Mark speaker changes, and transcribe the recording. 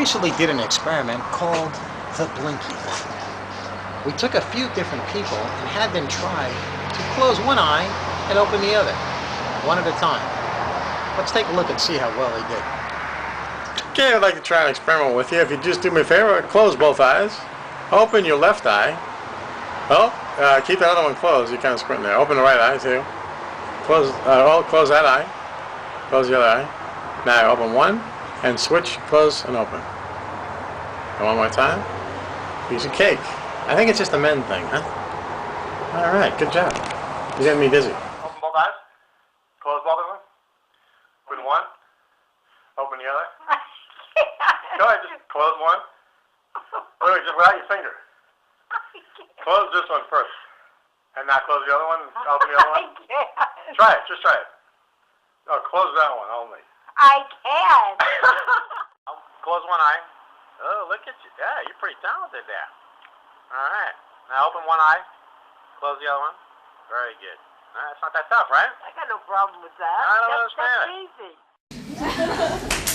Speaker 1: recently did an experiment called the Blinky. We took a few different people and had them try to close one eye and open the other, one at a time. Let's take a look and see how well they did.
Speaker 2: Okay, I'd like to try an experiment with you. If you just do me a favor, close both eyes. Open your left eye. Oh, keep the other one closed. You're kind of squinting there. Open the right eye too. Close that eye. Close the other eye. Now open one and switch, close and open. And one more time. Piece of cake. I think it's just a men thing, huh? All right, good job. You're getting me dizzy. Open both eyes. Close both of them. Open one. Open the other. Go ahead, just close one. Wait, just without your finger. Close this one first. And now close the other one. Open the other one.
Speaker 3: I can't.
Speaker 2: Try it. Just try it. No, close that one only.
Speaker 3: I can't.
Speaker 2: Close one eye. Oh, look at you. Yeah, you're pretty talented there. All right. Now open one eye. Close the other one. Very good. All right, it's not that tough, right?
Speaker 3: I got no problem with that.
Speaker 2: I don't
Speaker 3: That's
Speaker 2: understand it.
Speaker 3: easy.